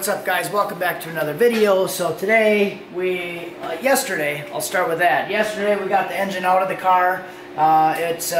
what's up guys? Welcome back to another video. So today yesterday, I'll start with that. Yesterday we got the engine out of the car. It's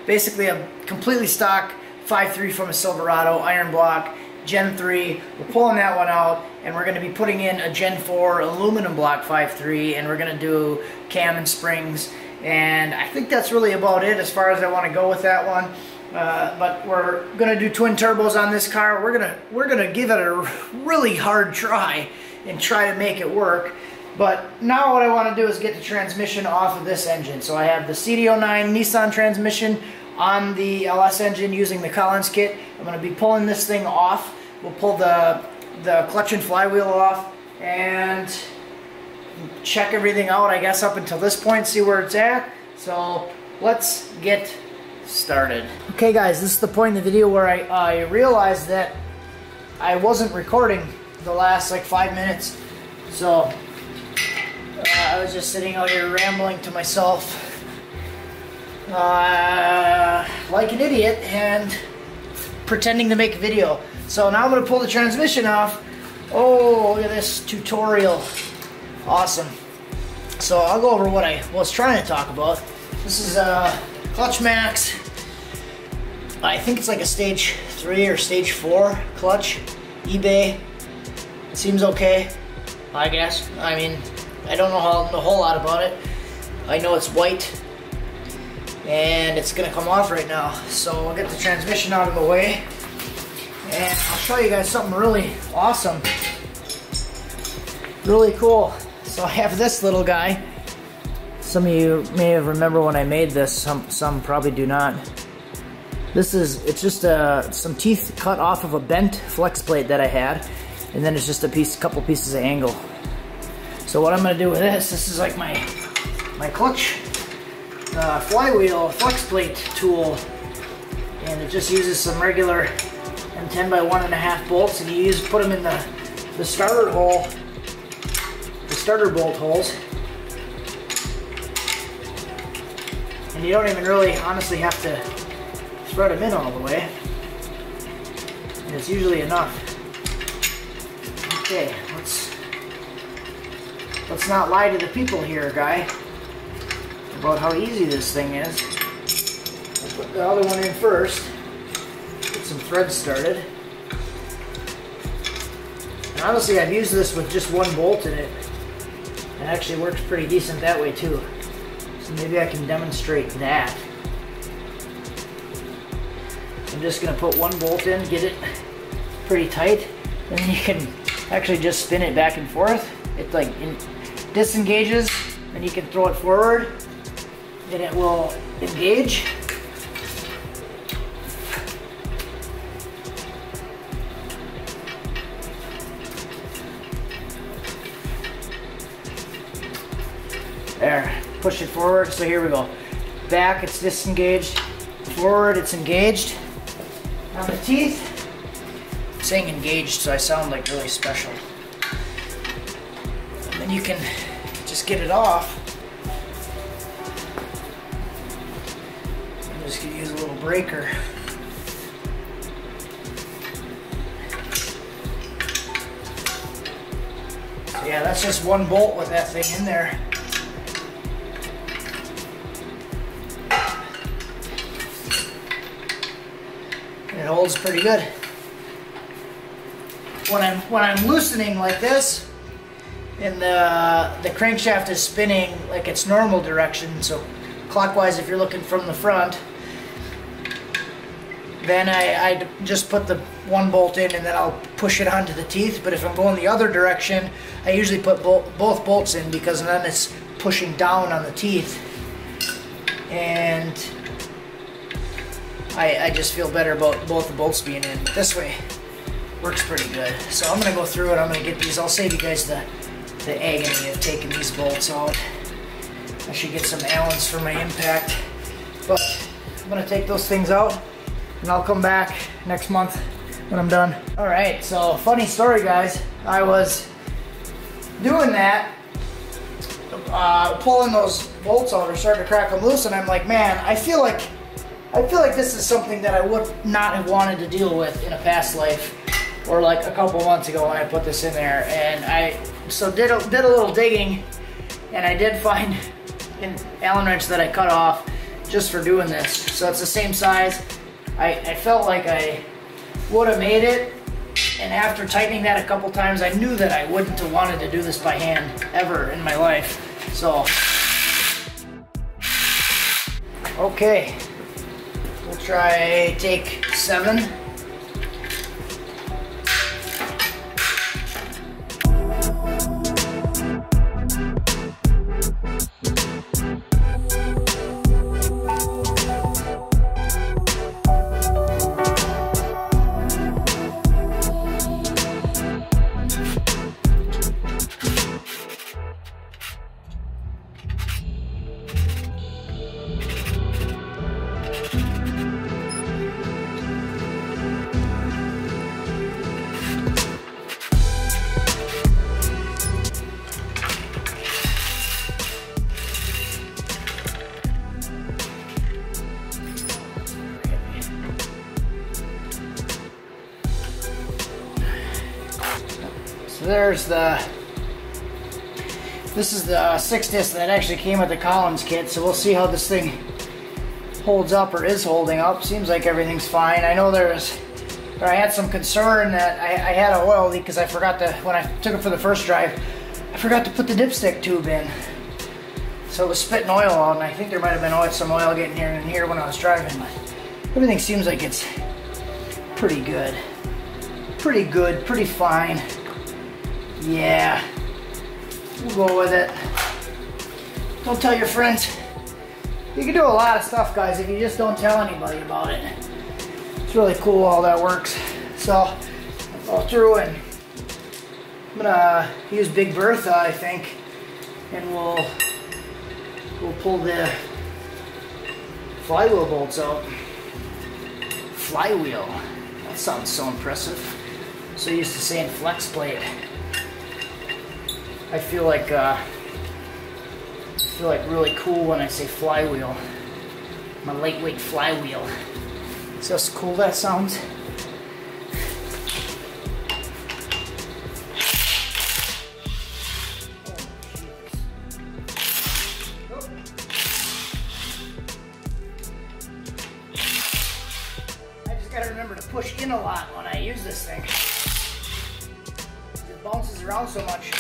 basically a completely stock 5.3 from a Silverado iron block, Gen 3. We're pulling that one out and we're going to be putting in a Gen 4 aluminum block 5.3 and we're going to do cam and springs. And I think that's really about it as far as I want to go with that one. But we're gonna do twin turbos on this car. We're gonna give it a really hard try and try to make it work. But now what I want to do is get the transmission off of this engine. So I have the CD09 Nissan transmission on the LS engine using the Collins kit. I'm gonna be pulling this thing off. We'll pull the clutch and flywheel off and check everything out, I guess, up until this point, see where it's at. So let's get started. Okay guys, this is the point in the video where I realized that I wasn't recording the last like 5 minutes. So I was just sitting out here rambling to myself like an idiot and pretending to make a video. So now I'm going to pull the transmission off. Oh, look at this tutorial. Awesome. So I'll go over what I was trying to talk about. This is Clutch Max. I think it's like a stage 3 or stage 4 clutch. eBay. Seems okay, I guess. I mean, I don't know a whole lot about it. I know it's white and it's gonna come off right now. So we'll get the transmission out of the way and I'll show you guys something really awesome. Really cool. So I have this little guy. Some of you may have remember when I made this, some probably do not. It's just some teeth cut off of a bent flex plate that I had, and then it's just a couple pieces of angle. So what I'm gonna do with this is like my clutch flywheel flex plate tool, and it just uses some regular M10 by 1.5 bolts, and you put them in the starter hole, the starter bolt holes. And you don't even really honestly have to thread them in all the way. And it's usually enough. Okay, let's not lie to the people here, guy, about how easy this thing is. We'll put the other one in first. Get some threads started. And honestly, I've used this with just one bolt in it. It actually works pretty decent that way too. Maybe I can demonstrate that. I'm just going to put one bolt in, get it pretty tight, and then you can actually just spin it back and forth. It like disengages, and you can throw it forward, and it will engage. There. Push it forward, so here we go. Back, it's disengaged. Forward, it's engaged. On the teeth, I'm saying engaged, so I sound like really special. And then you can just get it off. I'm just gonna use a little breaker. So yeah, that's just one bolt with that thing in there. It holds pretty good. When I'm loosening like this, and the crankshaft is spinning like its normal direction, so clockwise if you're looking from the front, then I just put the one bolt in and then I'll push it onto the teeth. But if I'm going the other direction, I usually put both bolts in, because then it's pushing down on the teeth. And I just feel better about both the bolts being in. This way works pretty good. So I'm going to go through it. I'm going to get these. I'll save you guys the agony of taking these bolts out. I should get some Allens for my impact. But I'm going to take those things out, and I'll come back next month when I'm done. Alright, so funny story, guys. I was doing that, pulling those bolts out, or starting to crack them loose, and I'm like, man, I feel like this is something that I would not have wanted to deal with in a past life. or like a couple months ago when I put this in there, and I did a little digging, and I did find an Allen wrench that I cut off just for doing this. So it's the same size. I felt like I would have made it, and after tightening that a couple times, I knew that I wouldn't have wanted to do this by hand ever in my life. So, okay, we'll try take 7. So there's this is the 6 disc that actually came with the Collins kit, so we'll see how this thing holds up, or is holding up. Seems like everything's fine. I know I had some concern that I had an oil leak because I forgot to, when I took it for the first drive, I forgot to put the dipstick tube in. So it was spitting oil out, and I think there might have been some oil getting in here when I was driving, but everything seems like it's pretty good. Pretty good, pretty fine. Yeah, we'll go with it. Don't tell your friends. You can do a lot of stuff, guys, if you just don't tell anybody about it. It's really cool how that works. So I'll go through and I'm gonna use Big Bertha, I think, and we'll pull the flywheel bolts out. Flywheel. That sounds so impressive. So used to saying flex plate. I feel like really cool when I say flywheel. My lightweight flywheel. See how cool that sounds? I just gotta remember to push in a lot when I use this thing. It bounces around so much.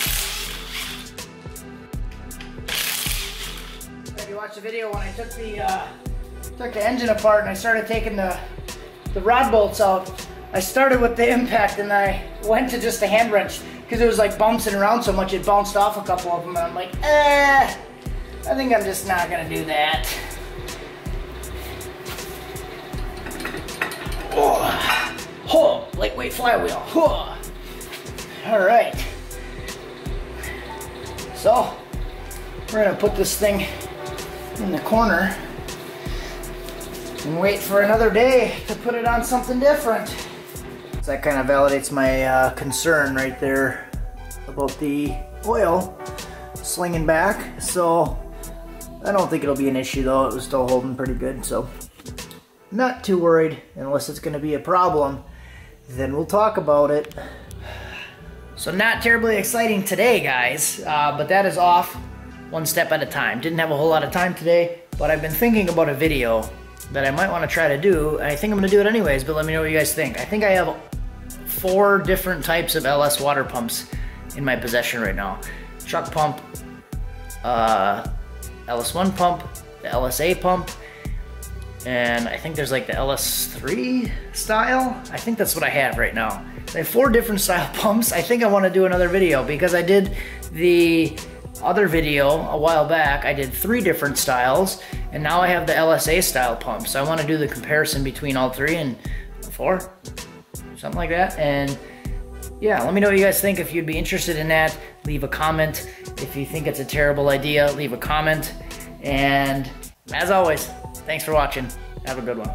If you watched the video when I took the engine apart and I started taking the rod bolts out, I started with the impact and I went to just the hand wrench because it was like bouncing around so much it bounced off a couple of them, and I'm like, I think I'm just not gonna do that. Oh, lightweight flywheel. Oh. All right. So we're gonna put this thing in the corner and wait for another day to put it on something different. So that kind of validates my concern right there about the oil slinging back. So I don't think it'll be an issue though. It was still holding pretty good, so not too worried. Unless it's gonna be a problem, then we'll talk about it. So not terribly exciting today, guys, but that is off one step at a time. Didn't have a whole lot of time today, but I've been thinking about a video that I might want to try to do. I think I'm gonna do it anyways, but let me know what you guys think. I think I have 4 different types of LS water pumps in my possession right now. Truck pump, LS1 pump, the LSA pump, and I think there's like the LS3 style. I think that's what I have right now. I have 4 different style pumps. I think I want to do another video because I did the other video a while back. I did 3 different styles, and now I have the LSA style pump. So I want to do the comparison between all 3 and 4, something like that. And yeah, let me know what you guys think. If you'd be interested in that, leave a comment. If you think it's a terrible idea, leave a comment. And as always, thanks for watching. Have a good one.